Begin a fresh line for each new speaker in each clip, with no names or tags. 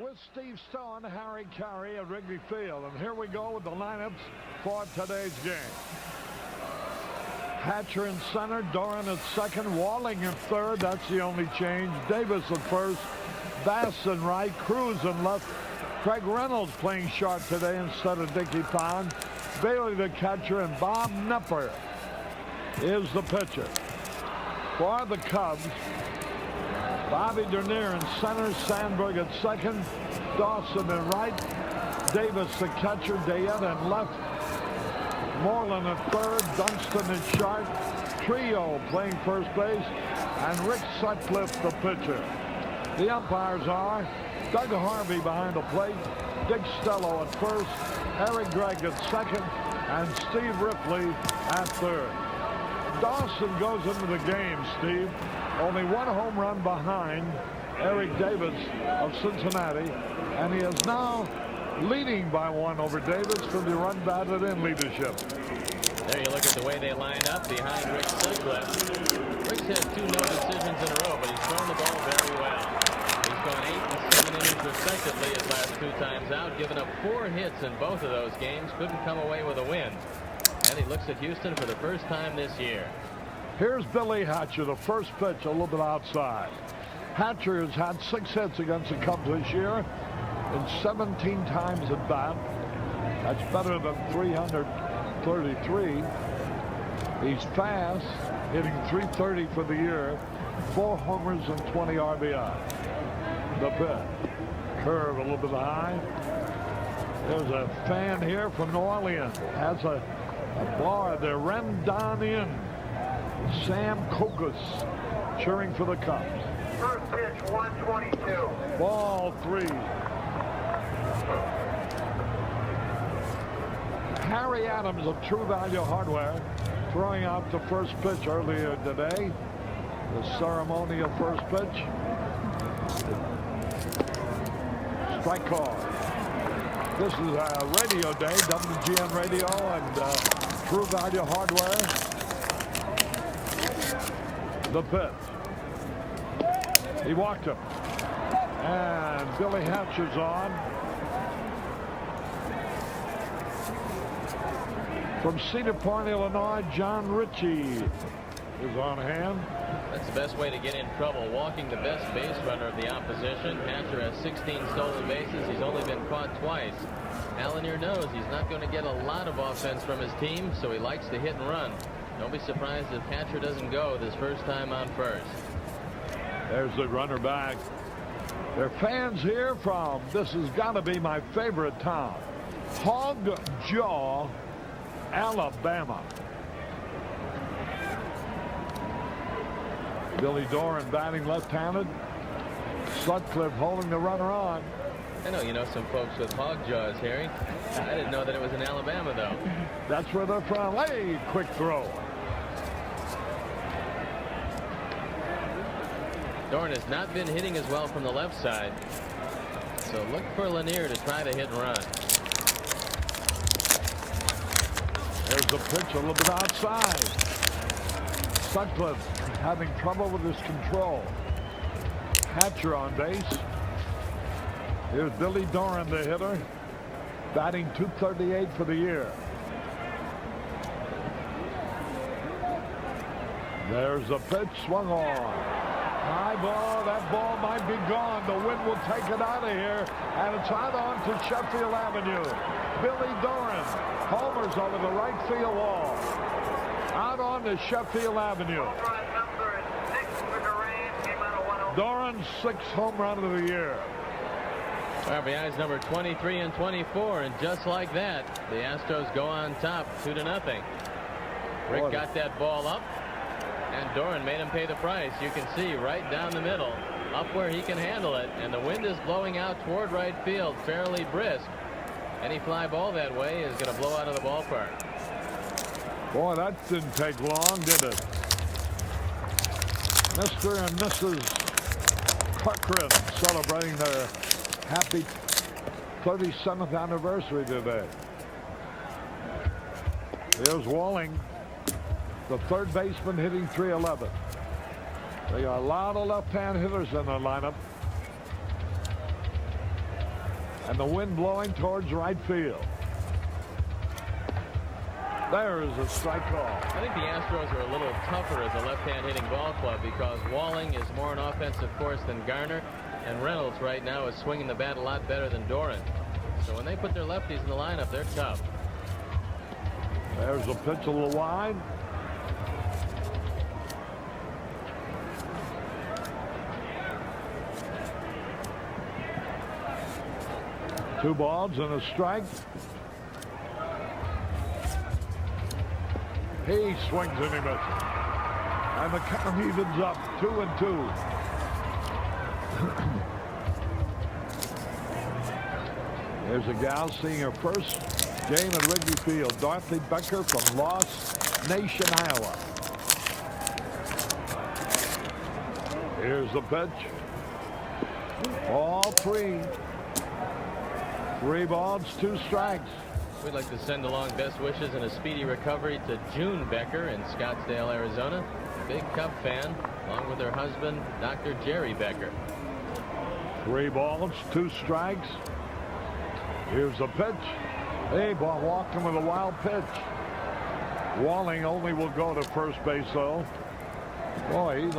with Steve Stone, Harry Caray at Wrigley Field. And here we go with the lineups for today's game. Hatcher in center, Doran at second, Walling in third. That's the only change. Davis at first, Bass in right, Cruz in left. Craig Reynolds playing short today instead of Dickie Pond. Bailey the catcher, and Bob Knepper is the pitcher. For the Cubs, Bobby Dernier in center, Sandberg at second, Dawson in right, Davis the catcher, Dayetta in left, Moreland at third, Dunston in short, Trio playing first base, and Rick Sutcliffe the pitcher. The umpires are Doug Harvey behind the plate, Dick Stello at first, Eric Gregg at second, and Steve Ripley at third. Dawson goes into the game, Steve, only one home run behind Eric Davis of Cincinnati, and he is now leading by one over Davis for the run batted in leadership.
There you look at the way they line up behind Rick Sutcliffe. Rick's had 2 no decisions in a row, but he's thrown the ball very well. He's gone 8 and 7 innings respectively his last 2 times out, giving up 4 hits in both of those games. Couldn't come away with a win. And he looks at Houston for the first time this year.
Here's Billy Hatcher, the first pitch, a little bit outside. Hatcher has had 6 hits against the Cubs this year in 17 times at bat. That's better than 333. He's fast, hitting .330 for the year, 4 homers and 20 RBI. The pitch. Curve a little bit high. There's a fan here from New Orleans. Has a bar there. Rendon in. Sam Kokos cheering for the Cubs.
First pitch, 122.
Ball 3. Harry Adams of True Value Hardware throwing out the first pitch earlier today. The ceremonial first pitch. Strike call. This is a radio day, WGN Radio and True Value Hardware. The pitch. He walked him. And Billy Hatcher's on. From Cedar Point, Illinois, John Ritchie is on hand.
That's the best way to get in trouble, walking the best base runner of the opposition. Hatcher has 16 stolen bases. He's only been caught twice. Allenier knows he's not going to get a lot of offense from his team, so he likes to hit and run. Don't be surprised if Hatcher doesn't go this first time on first.
There's the runner back. There are fans here from, this has got to be my favorite town, Hog Jaw, Alabama. Billy Doran batting left-handed. Sutcliffe holding the runner on.
I know you know some folks with hog jaws, Harry. I didn't know that it was in Alabama, though.
That's where they're from. Hey, quick throw.
Doran has not been hitting as well from the left side. So look for Lanier to try to hit and run.
There's the pitch a little bit outside. Sutcliffe having trouble with his control. Hatcher on base. Here's Billy Doran, the hitter, batting .238 for the year. There's a pitch swung on. High ball. That ball might be gone. The wind will take it out of here, and it's out on to Sheffield Avenue. Billy Doran homers over the right field wall. Out on to Sheffield Avenue. Doran's 6th home run of the year.
RBI's number 23 and 24, and just like that, the Astros go on top 2-0. Rick got that ball up, and Doran made him pay the price. You can see right down the middle, up where he can handle it, and the wind is blowing out toward right field fairly brisk. Any fly ball that way is going to blow out of the ballpark.
Boy, that didn't take long, did it? Mr. and Mrs. Corcoran celebrating their happy 37th anniversary today. Here's Walling, the third baseman, hitting .311. They got a lot of left-hand hitters in their lineup. and the wind blowing towards right field. There is a strike call.
I think the Astros are a little tougher as a left-hand hitting ball club because Walling is more an offensive force than Garner, and Reynolds right now is swinging the bat a lot better than Doran. So when they put their lefties in the lineup, they're tough.
There's a pitch a little wide. Two balls and a strike. He swings and he misses. And the count evens up 2-2. There's a gal seeing her first game at Wrigley Field. Dorothy Becker from Lost Nation, Iowa. Here's the pitch. All three. 3 balls, 2 strikes.
We'd like to send along best wishes and a speedy recovery to June Becker in Scottsdale, Arizona. Big Cub fan, along with her husband, Dr. Jerry Becker.
3 balls, 2 strikes. Here's the pitch. Hey, ball walking with a wild pitch. Walling only will go to first base, though. Boy,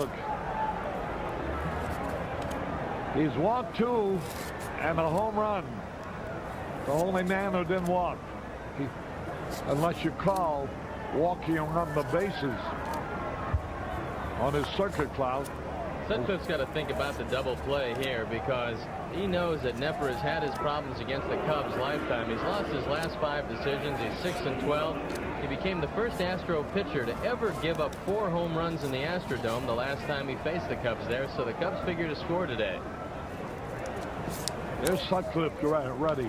he's walked 2 and a home run. The only man who didn't walk. Unless you call walking around the bases on his circuit cloud.
Sutcliffe's got to think about the double play here because he knows that Nepper has had his problems against the Cubs lifetime. He's lost his last 5 decisions. He's 6-12. He became the first Astro pitcher to ever give up 4 home runs in the Astrodome the last time he faced the Cubs there. So the Cubs figure to score today.
There's Sutcliffe ready.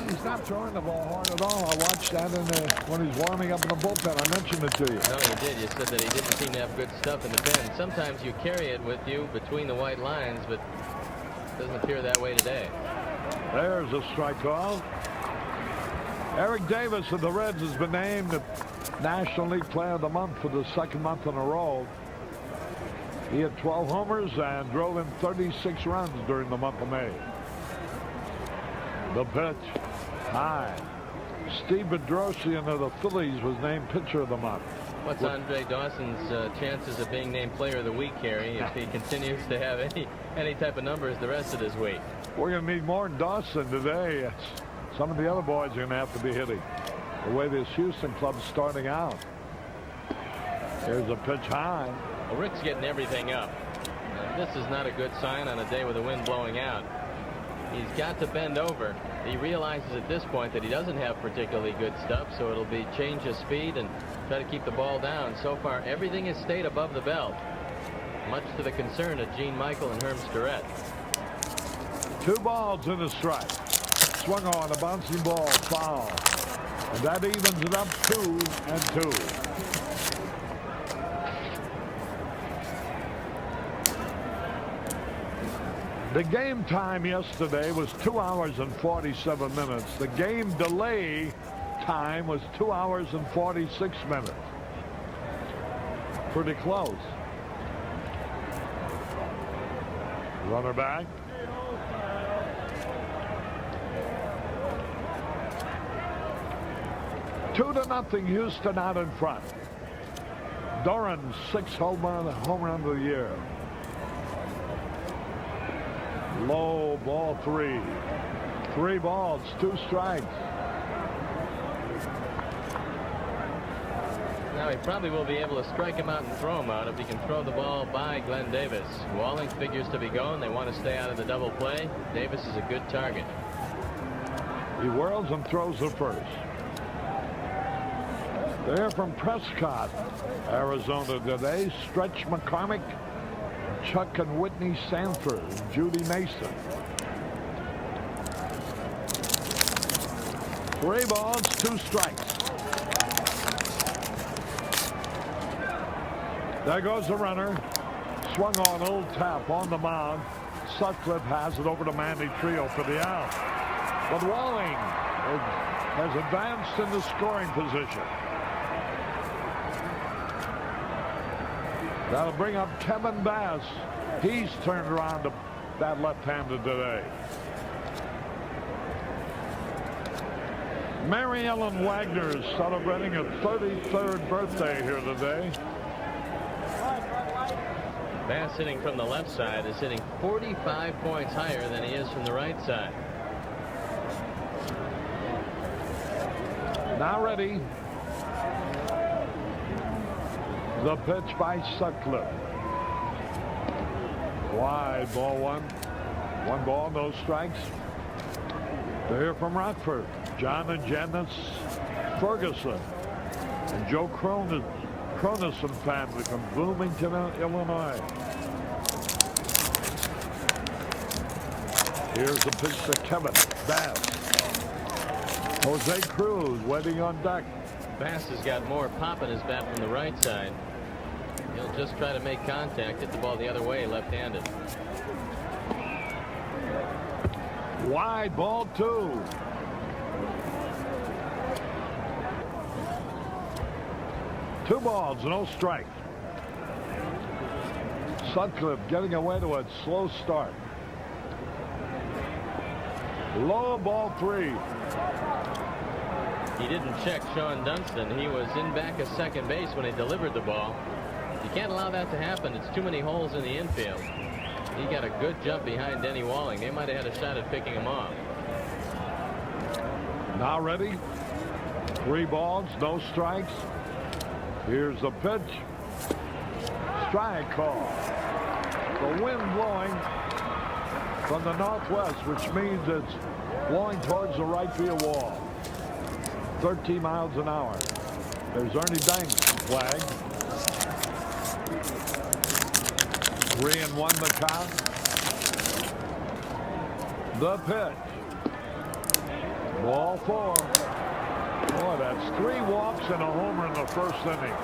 He's not throwing the ball hard at all. I watched that when he's warming up in the bullpen. I mentioned it to you.
No, you did. You said that he didn't seem to have good stuff in the pen. Sometimes you carry it with you between the white lines, but it doesn't appear that way today.
There's a strike call. Eric Davis of the Reds has been named the National League Player of the Month for the 2nd month in a row. He had 12 homers and drove in 36 runs during the month of May. The pitch, high. Steve Bedrosian of the Phillies was named Pitcher of the Month.
What's Andre Dawson's chances of being named Player of the Week, Harry, if he continues to have any type of numbers the rest of this week?
We're going to need more than Dawson today. Some of the other boys are going to have to be hitting. The way this Houston club's starting out. Here's a pitch high.
Well, Rick's getting everything up. And this is not a good sign on a day with the wind blowing out. He's got to bend over. He realizes at this point that he doesn't have particularly good stuff, so it'll be change of speed and try to keep the ball down. So far, everything has stayed above the belt, much to the concern of Gene Michael and Herm Starrett.
2 balls and a strike. Swung on a bouncing ball, foul. And that evens it up 2-2. The game time yesterday was 2 hours and 47 minutes. The game delay time was 2 hours and 46 minutes. Pretty close. Runner back. Two to nothing, Houston out in front. Doran's 6th home run of the year. Low, ball 3. 3 balls, 2 strikes.
Now he probably will be able to strike him out and throw him out if he can throw the ball by Glenn Davis. Walling figures to be going. They want to stay out of the double play. Davis is a good target.
He whirls and throws the first. They're from Prescott, Arizona today. Stretch McCormick, Chuck and Whitney Sanford, Judy Mason. 3 balls, 2 strikes. There goes the runner. Swung on, old tap on the mound. Sutcliffe has it over to Manny Trio for the out. But Walling has advanced into scoring position. That'll bring up Kevin Bass. He's turned around to that left-handed today. Mary Ellen Wagner is celebrating her 33rd birthday here today.
Bass hitting from the left side is hitting 45 points higher than he is from the right side.
Now ready. The pitch by Sutcliffe. Wide, ball one. One ball, no strikes. To hear from Rockford, John and Janice Ferguson and Joe Cronison family from Bloomington, Illinois. Here's the pitch to Kevin Bass. Jose Cruz waiting on deck.
Bass has got more pop in his bat from the right side. He'll just try to make contact, hit the ball the other way, left-handed.
Wide, ball two. Two balls, no strike. Sutcliffe getting away to a slow start. Low, ball three.
He didn't check Sean Dunston. He was in back of second base when he delivered the ball. You can't allow that to happen. It's too many holes in the infield. He got a good jump behind Denny Walling. They might have had a shot at picking him off.
Now ready. Three balls, no strikes. Here's the pitch. Strike call. The wind blowing from the northwest, which means it's blowing towards the right field wall. 13 miles an hour. There's Ernie Banks' flag. 3-1 the count. The pitch. Ball four. Boy, that's 3 walks and a homer in the first inning.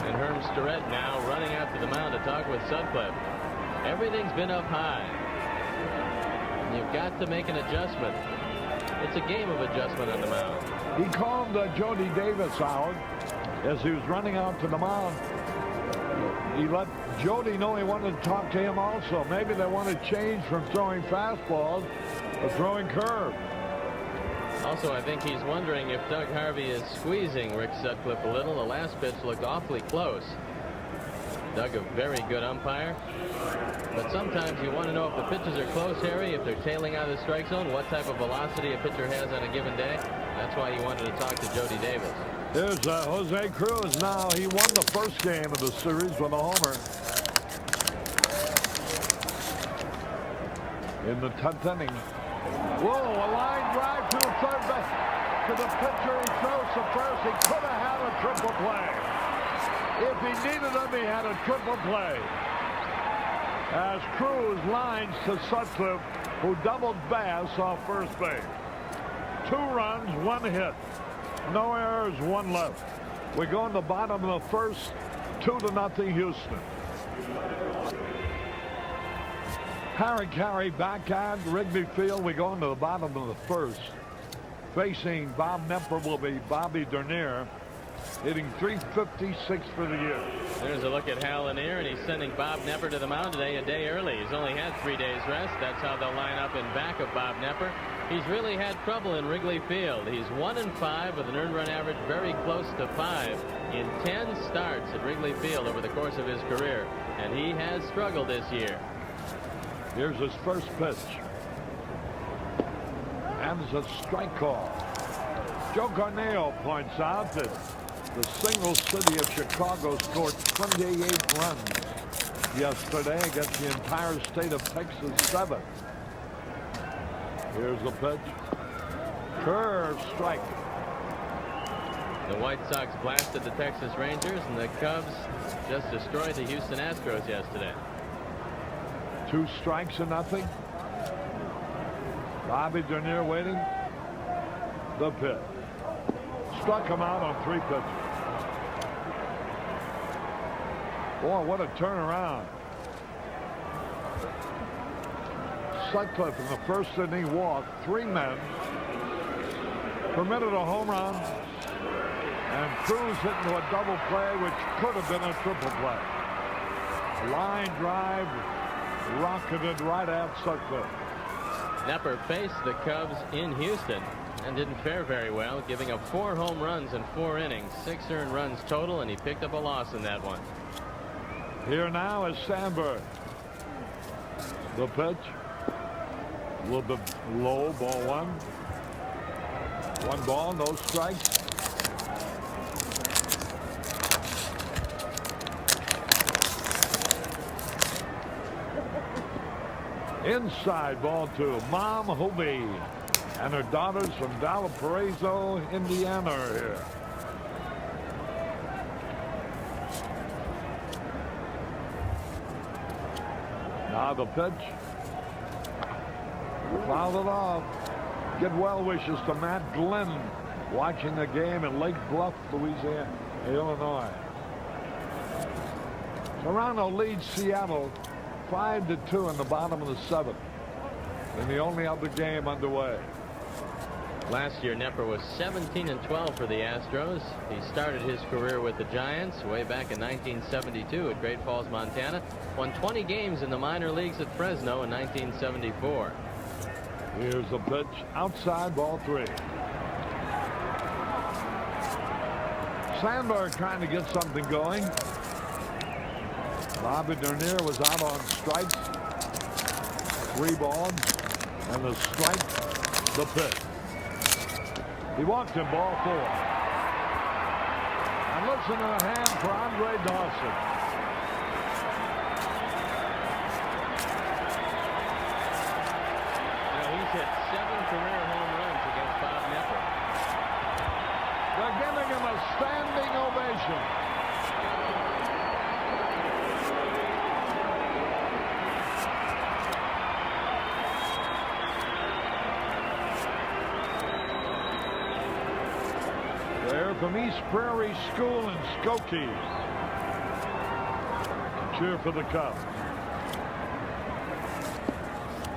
And Herm Starrett now running out to the mound to talk with Sutcliffe. Everything's been up high. You've got to make an adjustment. It's a game of adjustment on the mound.
He called Jody Davis out as he was running out to the mound. He let Jody know he wanted to talk to him also. Maybe they want to change from throwing fastballs to throwing curve.
Also, I think he's wondering if Doug Harvey is squeezing Rick Sutcliffe a little. The last pitch looked awfully close. Doug, a very good umpire. But sometimes you want to know if the pitches are close, Harry, if they're tailing out of the strike zone, what type of velocity a pitcher has on a given day. That's why he wanted to talk to Jody Davis.
Here's Jose Cruz now. He won the first game of the series with a homer. In the 10th inning. Whoa, a line drive to the third base. To the pitcher, he throws to first. He could have had a triple play. If he needed him, he had a triple play. As Cruz lines to Sutcliffe, who doubled Bass off first base. 2 runs, 1 hit. No errors, 1 left. We go in the bottom of the first, 2-0 Houston. Harry Caray back at Wrigley Field. We go into the bottom of the first. Facing Bob Knepper will be Bobby Dernier, hitting .356 for the year.
There's a look at Hal Lanier, and he's sending Bob Knepper to the mound today a day early. He's only had 3 days rest. That's how they'll line up in back of Bob Knepper. He's really had trouble in Wrigley Field. He's 1-5 with an earned run average very close to 5 in 10 starts at Wrigley Field over the course of his career. And he has struggled this year.
Here's his first pitch. And it's a strike call. Joe Garneo points out that the single city of Chicago scored 28 runs yesterday against the entire state of Texas 7. Here's the pitch. Curve strike.
The White Sox blasted the Texas Rangers, and the Cubs just destroyed the Houston Astros yesterday.
2 strikes and nothing. Bobby Dernier waiting. The pitch. Struck him out on 3 pitches. Boy, what a turnaround. Sutcliffe in the first inning walked 3 men. Permitted a home run. And Cruz hit into a double play, which could have been a triple play. Line drive, rocketed right outside the.
Knepper faced the Cubs in Houston and didn't fare very well, giving up 4 home runs in 4 innings, 6 earned runs total, and he picked up a loss in that one.
Here now is Sandberg. The pitch. A little bit low, ball 1. 1 ball, no strikes. Inside, ball 2. Mom Hobie and her daughters from Valparaiso, Indiana are here. Now the pitch. Fouled it off. Get well wishes to Matt Glenn watching the game in Lake Bluff, Louisiana, Illinois. Toronto leads Seattle 5-2 in the bottom of the 7th. In the only other game underway.
Last year, Knepper was 17-12 for the Astros. He started his career with the Giants way back in 1972 at Great Falls, Montana. Won 20 games in the minor leagues at Fresno in 1974.
Here's the pitch. Outside, ball 3. Sandberg trying to get something going. Bobby Dernier was out on strikes. 3 balls. And the strike, the pitch. He walked him, ball 4. And listen to the hand for Andre Dawson.
He's hit 7 career home runs against Bob Knepper.
They're giving him a standing ovation. They're from East Prairie School in Skokie. Cheer for the Cubs.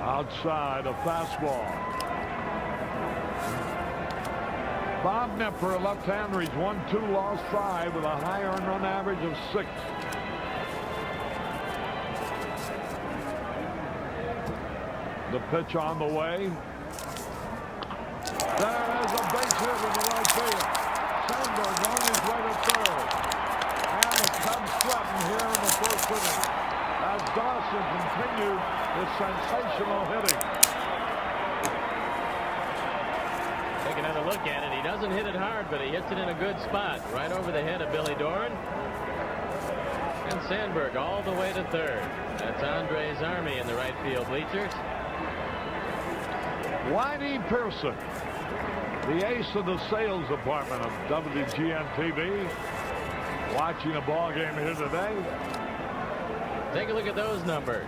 Outside, a fastball. Bob Knepper, a left-hander. He's won 2, lost 5 with a high earned run average of 6. The pitch on the way. There is a base hit in the right field. Sandberg on his way to 3rd. And the Cubs threaten here in the 1st inning as Dawson continued his sensational hitting.
Take another look at it. He doesn't hit it hard, but he hits it in a good spot right over the head of Billy Doran. And Sandberg all the way to 3rd. That's Andre's Army in the right field bleachers.
Whitey Pearson, the ace of the sales department of WGN-TV, watching a ball game here today.
Take a look at those numbers.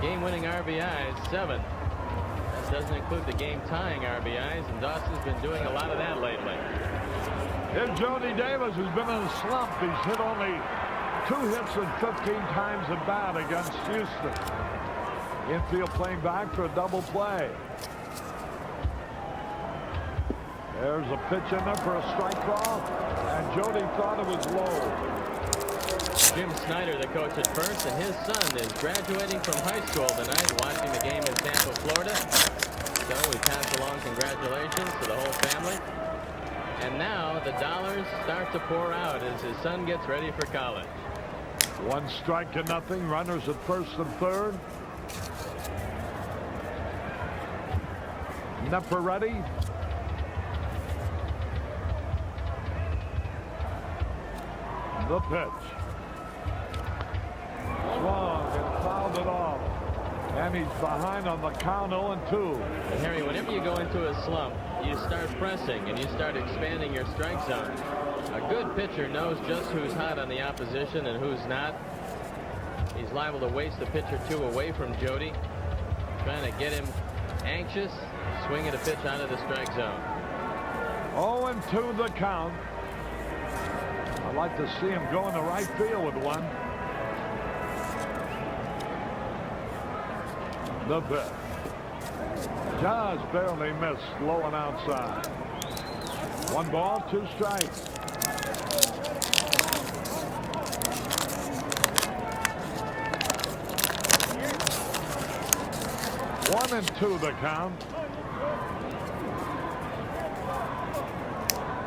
Game-winning RBIs, 7. That doesn't include the game-tying RBIs, and Dawson's been doing a lot of that lately.
Here's Jody Davis, who's been in a slump. He's hit only 2 hits and 15 times at bat against Houston. Infield playing back for a double play. There's a pitch in there for a strike call, and Jody thought it was low.
Jim Snyder, the coach at first, and his son is graduating from high school tonight, watching the game in Tampa, Florida. So we pass along congratulations to the whole family. And now the dollars start to pour out as his son gets ready for college.
1 strike to nothing. Runners at 1st and 3rd. Knepper ready. The pitch. Swung and fouled it off. And he's behind on the count 0-2.
And Harry, whenever you go into a slump, you start pressing and you start expanding your strike zone. A good pitcher knows just who's hot on the opposition and who's not. He's liable to waste a pitch or 2 away from Jody, trying to get him anxious, swinging a pitch out of the strike zone.
0-2 the count. I'd like to see him go in the right field with 1. The pitch. Just barely missed, low and outside. 1 ball, 2 strikes. One and 2 the count.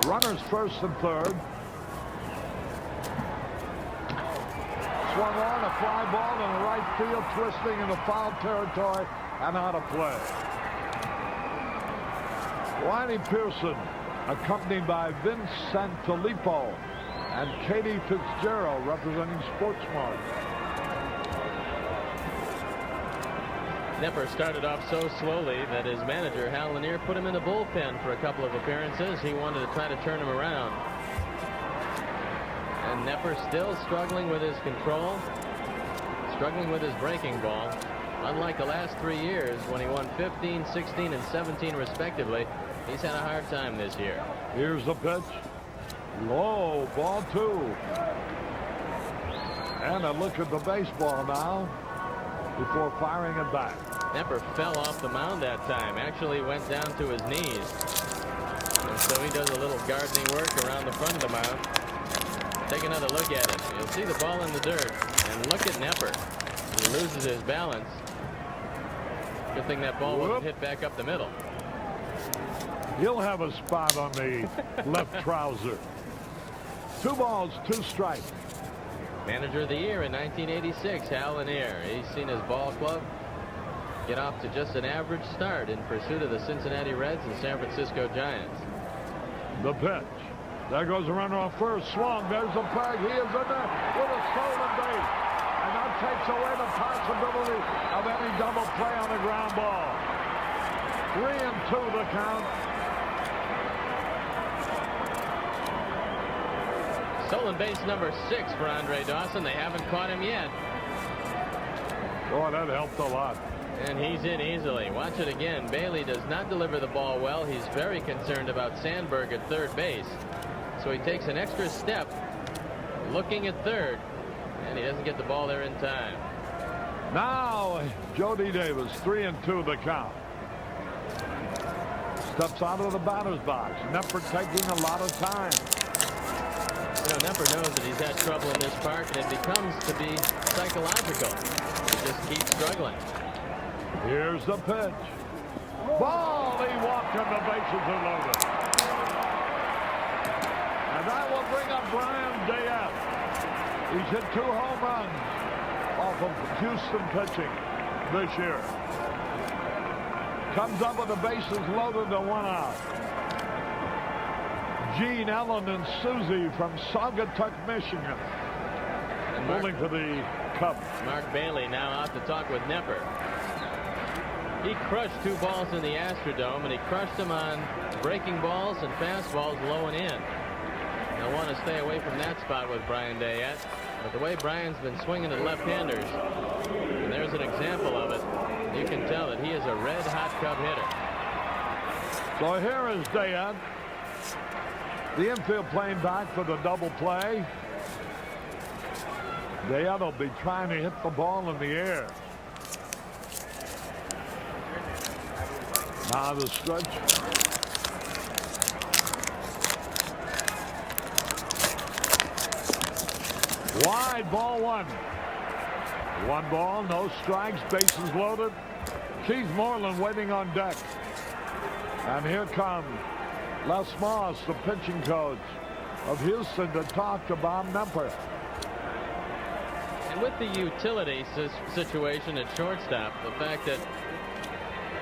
Runners first and third. Swung on a fly ball in the right field, twisting into foul territory and out of play. Ronnie Pearson, accompanied by Vince Sanfilippo and Katie Fitzgerald, representing Sportsmart.
Nepper started off so slowly that his manager, Hal Lanier, put him in the bullpen for a couple of appearances. He wanted to try to turn him around. And Nepper still struggling with his control, struggling with his breaking ball. Unlike the last 3 years when he won 15, 16, and 17 respectively, he's had a hard time this year.
Here's the pitch. Low, ball 2. And a look at the baseball now before firing it back.
Nepper fell off the mound that time. Actually went down to his knees. And so he does a little gardening work around the front of the mound. Take another look at it. You'll see the ball in the dirt. And look at Nepper. He loses his balance. Good thing that ball wasn't hit back up the middle.
He'll have a spot on the left trouser. 2 balls, 2 strikes.
Manager of the year in 1986, Hal Lanier. He's seen his ball club get off to just an average start in pursuit of the Cincinnati Reds and San Francisco Giants.
The pitch. There goes the runner on first. Swung. There's the play. He is in there with a stolen base. And that takes away the possibility of any double play on the ground ball. 3 and 2 the count.
Stolen base number 6 for Andre Dawson. They haven't caught him yet.
Oh, that helped a lot.
And he's in easily. Watch it again. Bailey does not deliver the ball well. He's very concerned about Sandberg at third base. So he takes an extra step looking at third, and he doesn't get the ball there in time.
Now, Jody Davis, 3 and 2 the count. Steps out of the batter's box. Nepper taking a lot of time.
You know, Nepper knows that he's had trouble in this park, and it becomes to be psychological. He just keeps struggling.
Here's the pitch. Ball, he walked and the bases are loaded. And that will bring up Brian Dayette. He's hit 2 home runs off of Houston pitching this year. Comes up with the bases loaded to 1 out. Gene, Ellen, and Susie from Saugatuck, Michigan.
And
moving to the Cubs.
Mark Bailey now out to talk with Nepper. He crushed 2 balls in the Astrodome, and he crushed them on breaking balls and fastballs low and in. They'll want to stay away from that spot with Brian Dayette. But the way Brian's been swinging at left-handers, and there's an example of it, you can tell that he is a red-hot Cub hitter.
So here is Dayette. The infield playing back for the double play. Dayette will be trying to hit the ball in the air. Now the stretch. Wide, ball 1. 1 ball, no strikes, bases loaded. Keith Moreland waiting on deck. And here comes Les Moss, the pitching coach of Houston, to talk to Bob Nepper.
And with the utility situation at shortstop, the fact that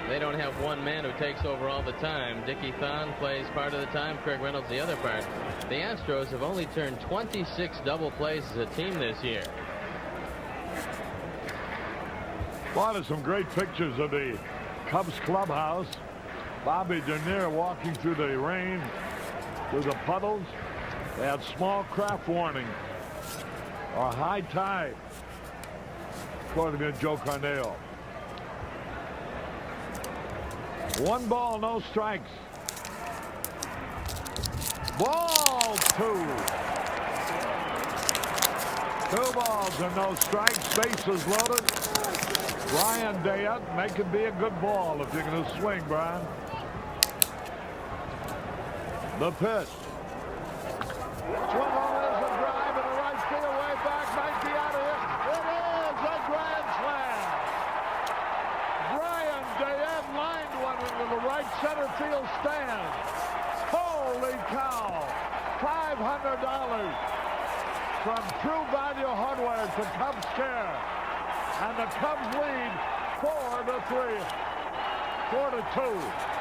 they don't have one man who takes over all the time. Dickie Thon plays part of the time, Craig Reynolds the other part. The Astros have only turned 26 double plays as a team this year.
Well, there's some great pictures of the Cubs clubhouse. Bobby Dernier walking through the rain, through the puddles. They had small craft warning or high tide, according to Joe Carneo. 1 ball, no strikes. Ball 2. 2 balls and no strikes. Bases loaded. Brian Dayette, make it be a good ball if you're going to swing, Brian. The pitch. Swung on as a drive in the right field, way back, might be out of here. It is a grand slam. Brian Dayette lined one into the right center field stand. Holy cow! $500 from True Value Hardware to Cubs Care, and the Cubs lead 4-3, 4-2.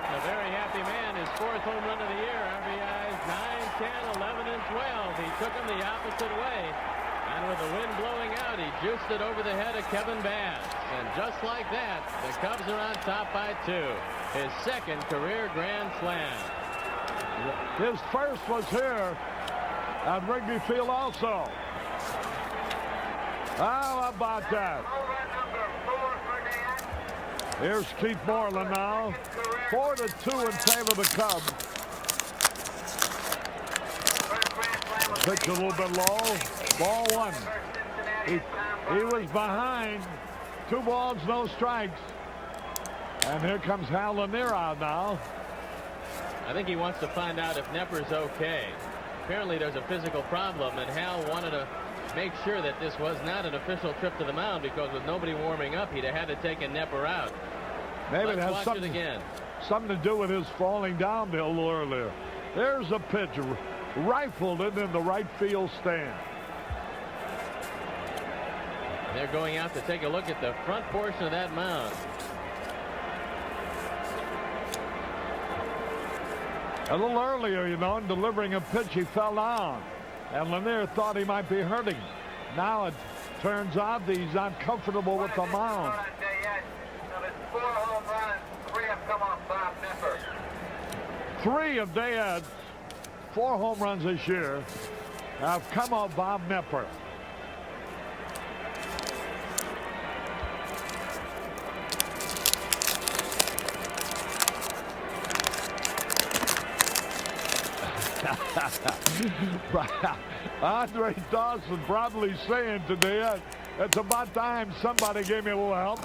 A very happy man, his 4th home run of the year. RBIs 9, 10, 11, and 12. He took them the opposite way. And with the wind blowing out, he juiced it over the head of Kevin Bass. And just like that, the Cubs are on top by 2. His 2nd career grand slam.
His first was here at Wrigley Field also. How about that? Here's Keith Moreland now. 4-2 in favor of the Cubs. Pitch a little bit low. Ball 1. He was behind. 2 balls, no strikes. And here comes Hal Lanier out now.
I think he wants to find out if Knepper's okay. Apparently there's a physical problem, and Hal wanted to make sure that this was not an official trip to the mound, because with nobody warming up, he'd have had to take a Knepper out.
Maybe
Let's
it has
watch
something,
it again.
Something to do with his falling down a little earlier. There's a pitch rifled it in the right field stand.
They're going out to take a look at the front portion of that mound.
A little earlier, you know, in delivering a pitch, he fell down, and Lanier thought he might be hurting. Now it turns out that he's not comfortable with the mound.
4 home runs, 3 have come off Bob Knepper.
3 of Dayette's 4 home runs this year have come off Bob Knepper. Andre Dawson probably saying to Dayette, it's about time somebody gave me a little help.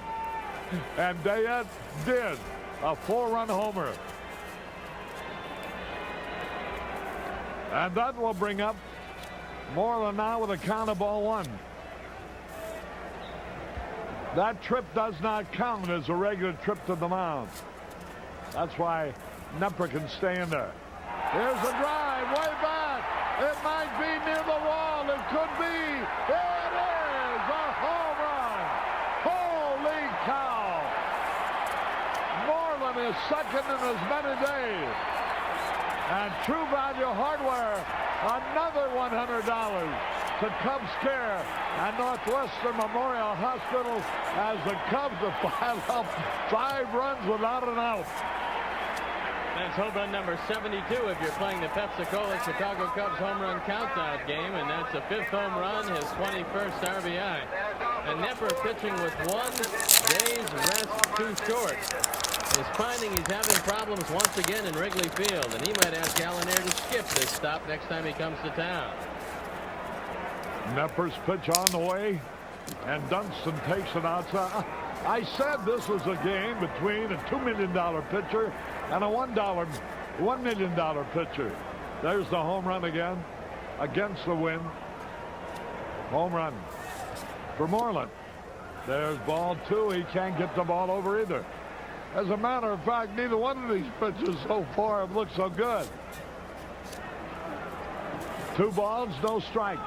And Dayette did. A 4-run homer. And that will bring up Moreland now with a count of ball 1. That trip does not count as a regular trip to the mound. That's why Knepper can stay in there. Here's a drive way back. It might be near the wall. It could be. It is a home run. Holy cow. Moreland is second in as many days. And True Value Hardware, another $100 to Cubs Care and Northwestern Memorial Hospital as the Cubs have piled up 5 runs without an out.
That's home run number 72 if you're playing the Pepsi-Cola Chicago Cubs home run countdown game, and that's a 5th home run, his 21st RBI. And Knepper pitching with 1 day's rest too short is finding he's having problems once again in Wrigley Field, and he might ask Alan Air to skip this stop next time he comes to town.
Knepper's pitch on the way, and Dunston takes it outside. I said this was a game between a $2 million pitcher and a $1 million pitcher. There's the home run again against the wind. Home run for Moreland. There's ball 2. He can't get the ball over either. As a matter of fact, neither one of these pitches so far have looked so good. 2 balls, no strikes.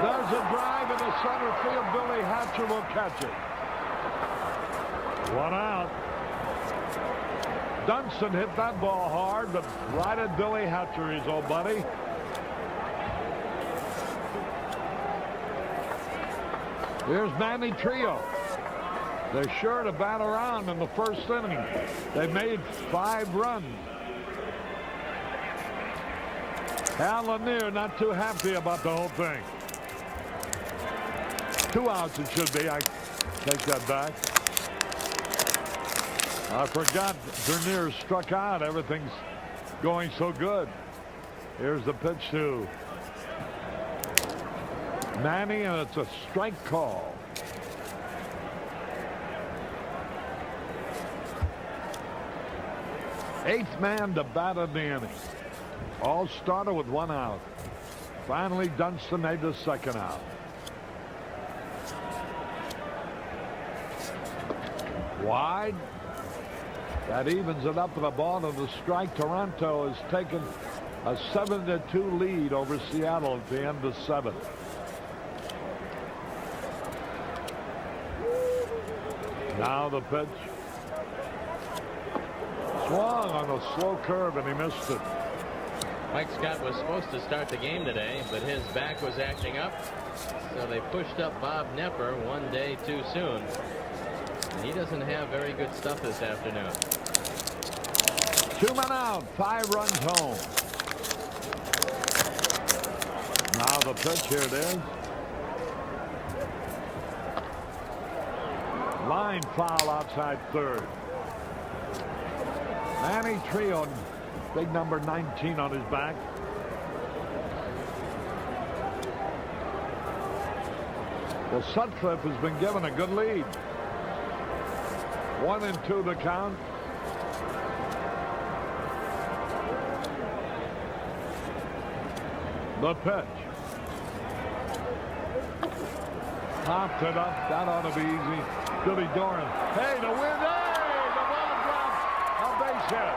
There's a drive in the center field. Billy Hatcher will catch it. 1 out. Dunston hit that ball hard, but right at Billy Hatcher, his old buddy. Here's Manny Trio. They're sure to bat around in the first inning. They made 5 runs. Hal Lanier not too happy about the whole thing. 2 outs it should be. I take that back. I forgot Dernier struck out. Everything's going so good. Here's the pitch to Manny, and it's a strike call. Eighth man to bat in the inning. All started with 1 out. Finally, Dunston made the second out. Wide. That evens it up with a ball to the strike. Toronto has taken a 7-2 lead over Seattle at the end of 7th. Now the pitch. Swung on a slow curve and he missed it.
Mike Scott was supposed to start the game today, but his back was acting up, so they pushed up Bob Nepper 1 day too soon. And he doesn't have very good stuff this afternoon.
2 men out, 5 runs home. Now the pitch, here it is. Line foul outside third. Manny Trio, big number 19 on his back. Well, Sutcliffe has been given a good lead. 1-2 the count. The pitch. Popped it up. That ought to be easy. Billy Doran. Hey, the wind. Hey, the ball dropped. A base hit.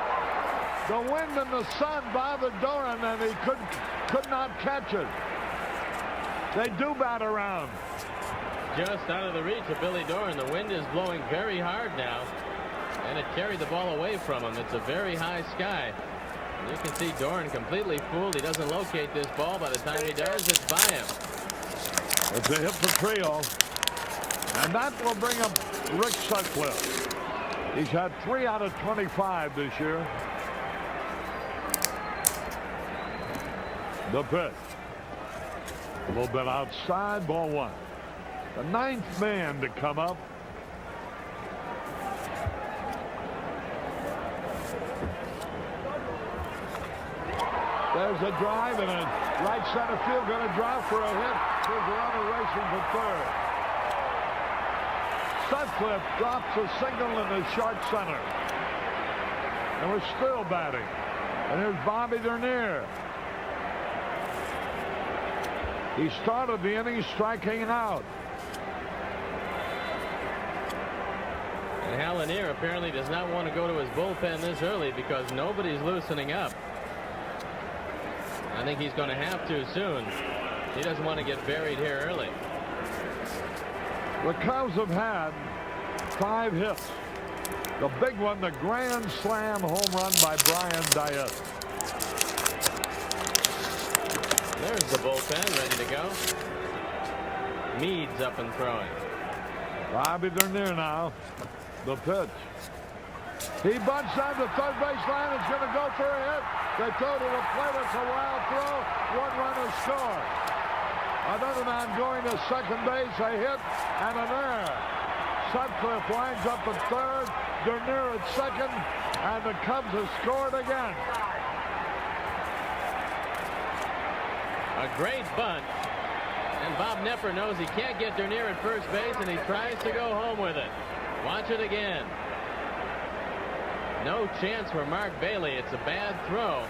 The wind and the sun bothered Doran, and he could not catch it. They do bat around.
Just out of the reach of Billy Doran. The wind is blowing very hard now, and it carried the ball away from him. It's a very high sky. You can see Doran completely fooled. He doesn't locate this ball. By the time he does, it's by him.
It's a hit for Trio. And that will bring up Rick Sutcliffe. He's had 3 out of 25 this year. The pitch. A little bit outside, ball 1. The 9th man to come up. There's a drive and a right center field going to drop for a hit. Here's a runner racing for third. Sutcliffe drops a single in the short center. And we're still batting. And here's Bobby Dernier. He started the inning striking out.
And Hal Lanier apparently does not want to go to his bullpen this early because nobody's loosening up. I think he's going to have to soon. He doesn't want to get buried here early.
The Cubs have had 5 hits. The big one, the grand slam home run by Brian Diaz.
There's the bullpen ready to go. Meade's up and throwing.
Bobby Dernier now. The pitch. He bunts down the third baseline. It's going to go for a hit. They throw to the plate. It's a wild throw. 1 runner score. Another man going to second base. A hit and an error. Sutcliffe winds up at third. Dernier at second. And the Cubs have scored again.
A great bunt. And Bob Nepper knows he can't get Dernier at first base, and he tries to go home with it. Watch it again. No chance for Mark Bailey. It's a bad throw.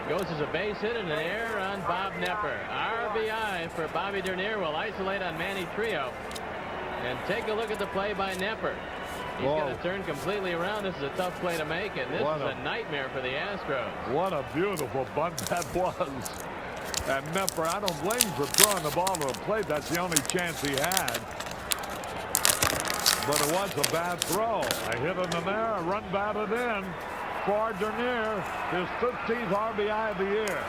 Goes as a base hit and an error on Bob Nepper. RBI for Bobby Dernier. Will isolate on Manny Trio. And take a look at the play by Nepper. He's going to turn completely around. This is a tough play to make, and this is a nightmare for the Astros.
What a beautiful bunt that was. And Nepper, I don't blame him for throwing the ball to the plate. That's the only chance he had. But it was a bad throw. A hit in the air, a run batted in for Dernier, his 15th RBI of the year.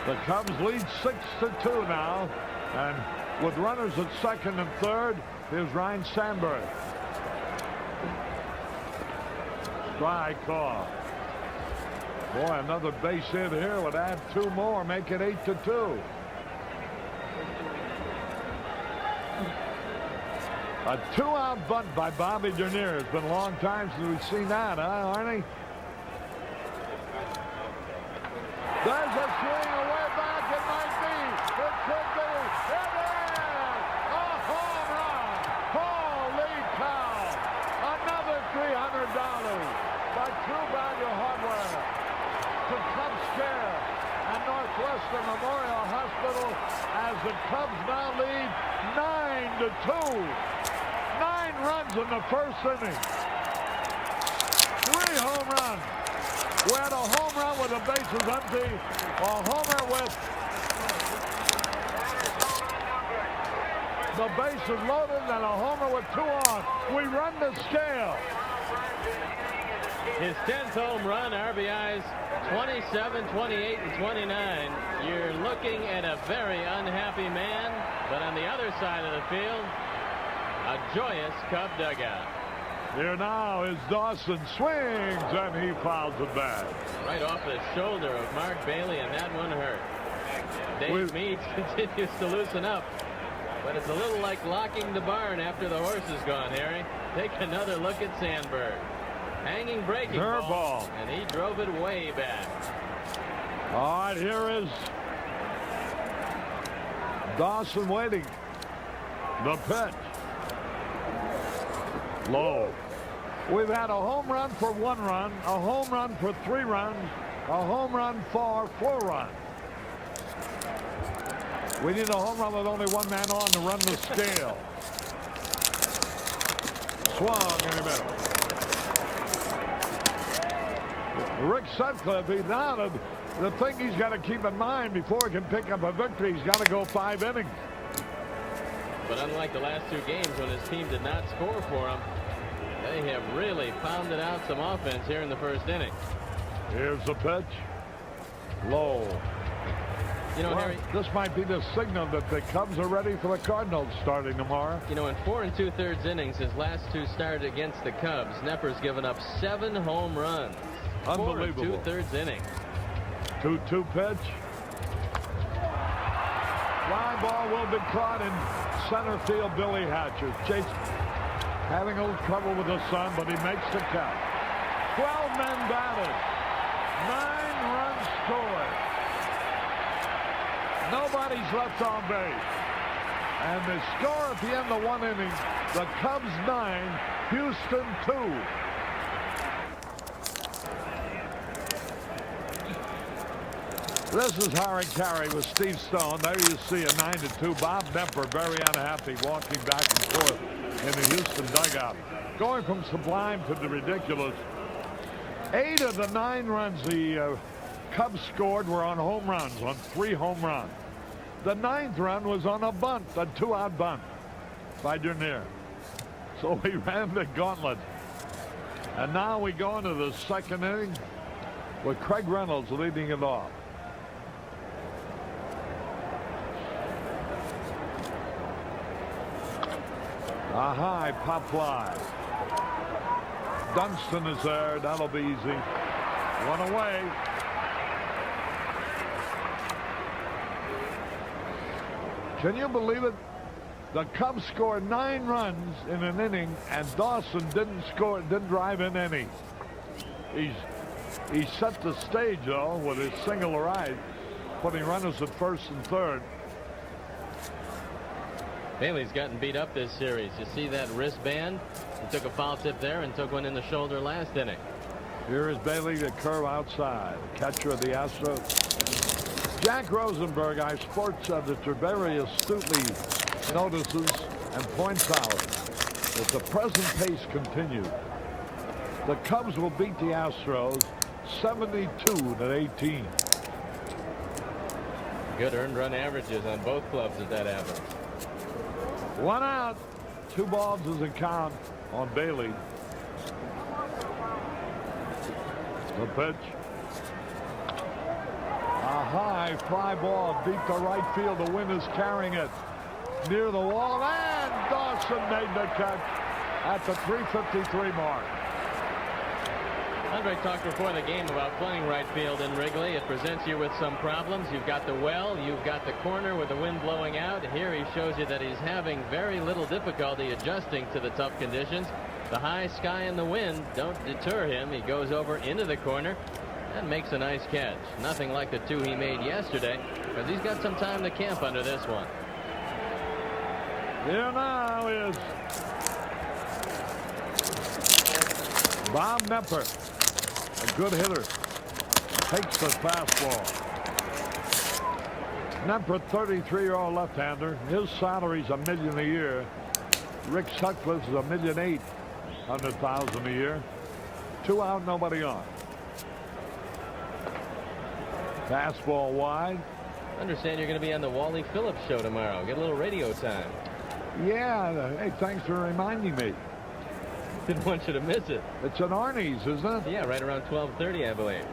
The Cubs lead 6-2 now, and with runners at second and third, here's Ryan Sandberg. Strike call. Boy, another base hit here would add 2 more, make it 8-2. A 2-out bunt by Bobby Dernier. It's been a long time since we've seen that, huh, Arnie? There's a swing away back. It might be. It could be. It is a home run. Holy cow. Another 300 True Value Hardware, to Cubs Care and Northwestern Memorial Hospital as the Cubs now lead 9-2. 9 runs in the first inning. 3 home runs. We had a home run with the bases empty, a homer with the bases loaded, and a homer with 2 on. We run the scale.
His 10th home run, RBIs 27, 28, and 29. You're looking at a very unhappy man, but on the other side of the field, a joyous Cub dugout.
Here now is Dawson, swings, and he fouls it back.
Right off the shoulder of Mark Bailey, and that one hurt. Dave Meade continues to loosen up, but it's a little like locking the barn after the horse is gone, Harry. Take another look at Sandberg. Hanging breaking ball, and he drove it way back.
All right, here is Dawson waiting. The pitch. Low. We've had a home run for 1 run, a home run for 3 runs, a home run for 4 runs. We need a home run with only 1 man on to run the scale. Swung in the middle. Rick Sutcliffe, the thing he's got to keep in mind before he can pick up a victory, he's got to go 5 innings.
But unlike the last 2 games when his team did not score for him, they have really pounded out some offense here in the first inning.
Here's the pitch. Low.
You know, Harry,
this might be the signal that the Cubs are ready for the Cardinals starting tomorrow.
You know, in 4 2/3 innings, his last 2 started against the Cubs, Knepper's given up 7 home runs.
Unbelievable.
4 2/3 innings.
2-2 pitch. Fly ball will be caught in center field. Billy Hatcher. Chase having a little trouble with the sun, but he makes the count. 12 men batted. 9 runs scored. Nobody's left on base. And the score at the end of 1 inning, the Cubs 9, Houston 2. This is Harry Caray with Steve Stone. There you see a 9-2. Bob Knepper very unhappy walking back and forth in the Houston dugout. Going from sublime to the ridiculous. 8 of the 9 runs the Cubs scored were on home runs, on 3 home runs. The 9th run was on a bunt, a 2-out bunt by Dernier. So we ran the gauntlet. And now we go into the 2nd inning with Craig Reynolds leading it off. A high pop fly. Dunston is there. That'll be easy. 1 away. Can you believe it? The Cubs scored 9 runs in an inning, and Dawson didn't drive in any. He set the stage though with his single right, putting runners at 1st and 3rd.
Bailey's gotten beat up this series. You see that wristband? He took a foul tip there and took one in the shoulder last inning.
Here is Bailey, the curve outside. Catcher of the Astros. Jack Rosenberg, our sports editor, very astutely notices and points out that the present pace continues. The Cubs will beat the Astros 72-18.
Good earned run averages on both clubs as that happens.
1 out. 2 balls is a count on Bailey. The pitch. A high fly ball deep to right field. The wind is carrying it near the wall, and Dawson made the catch at the 3:53 mark.
Andre talked before the game about playing right field in Wrigley. It presents you with some problems. You've got the well, you've got the corner with the wind blowing out. Here he shows you that he's having very little difficulty adjusting to the tough conditions. The high sky and the wind don't deter him. He goes over into the corner and makes a nice catch. Nothing like the 2 he made yesterday, because he's got some time to camp under this one.
Here now is Bob Knepper. A good hitter. Takes the fastball. Number 33-year-old left-hander. His salary's $1 million a year. Rick Sutcliffe's $1.8 million, $100,000 a year. 2 out, nobody on. Fastball wide.
I understand you're going to be on the Wally Phillips show tomorrow. Get a little radio time.
Yeah. Hey, thanks for reminding me.
Didn't want you to miss it.
It's an Arnie's, isn't it?
Yeah, right around 12:30, I believe.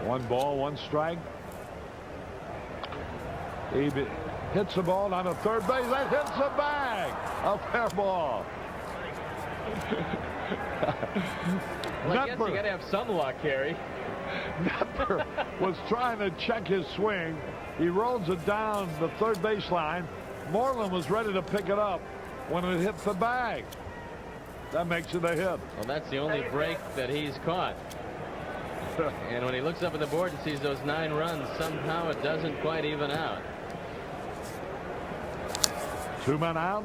1 ball, 1 strike. He hits the ball on the third base. That hits the bag. A fair ball.
Well, I guess you got to have some luck, Harry.
Knepper was trying to check his swing. He rolls it down the third baseline. Moreland was ready to pick it up when it hit the bag. That makes it a hit.
Well, that's the only break that he's caught. And when he looks up at the board and sees those 9 runs, somehow it doesn't quite even out.
2 men out.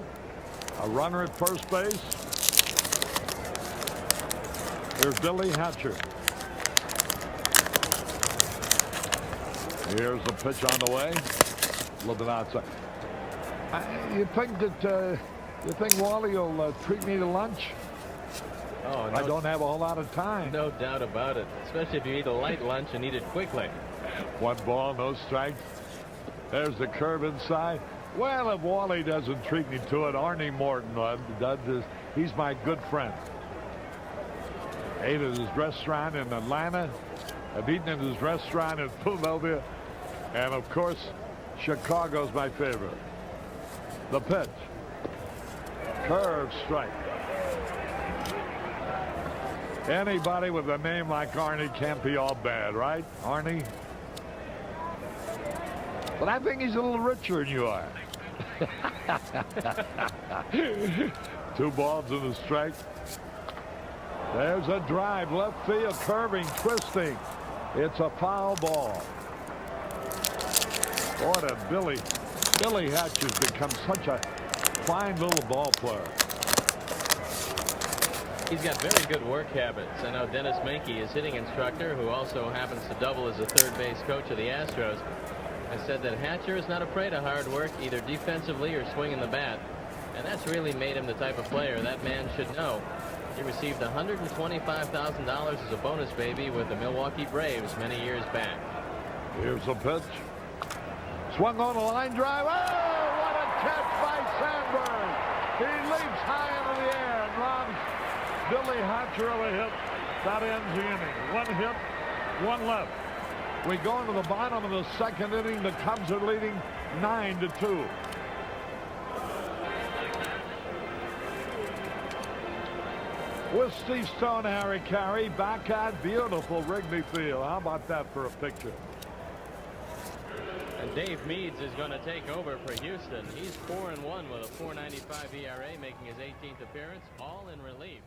A runner at first base. Here's Billy Hatcher. Here's the pitch on the way. A little bit outside. You think that you think Wally will treat me to lunch?
Oh, no,
I don't have a whole lot of time.
No doubt about it. Especially if you eat a light lunch and eat it quickly.
1 ball, no strikes. There's the curve inside. Well, if Wally doesn't treat me to it, Arnie Morton does. He's my good friend. Ate at his restaurant in Atlanta. I've eaten at his restaurant in Philadelphia. And, of course, Chicago's my favorite. The pitch. Curve strike. Anybody with a name like Arnie can't be all bad, right, Arnie? But I think he's a little richer than you are. 2 balls and a strike. There's a drive, left field, curving, twisting. It's a foul ball. Boy, that Billy Hatcher's become such a fine little ball player.
He's got very good work habits. I know Dennis Menke, his hitting instructor, who also happens to double as a third base coach of the Astros, has said that Hatcher is not afraid of hard work, either defensively or swinging the bat. And that's really made him the type of player that man should know. He received $125,000 as a bonus baby with the Milwaukee Braves many years back.
Here's a pitch. Swung on a line drive. Oh, what a catch by Sandberg. He leaps high into the air and runs Billy Hatcher a hit. That ends the inning. 1 hit, 1 left. We go into the bottom of the 2nd inning. The Cubs are leading 9-2. With Steve Stone, Harry Caray back at beautiful Wrigley Field. How about that for a picture?
And Dave Meads is going to take over for Houston. He's 4-1 with a .495 ERA, making his 18th appearance, all in relief.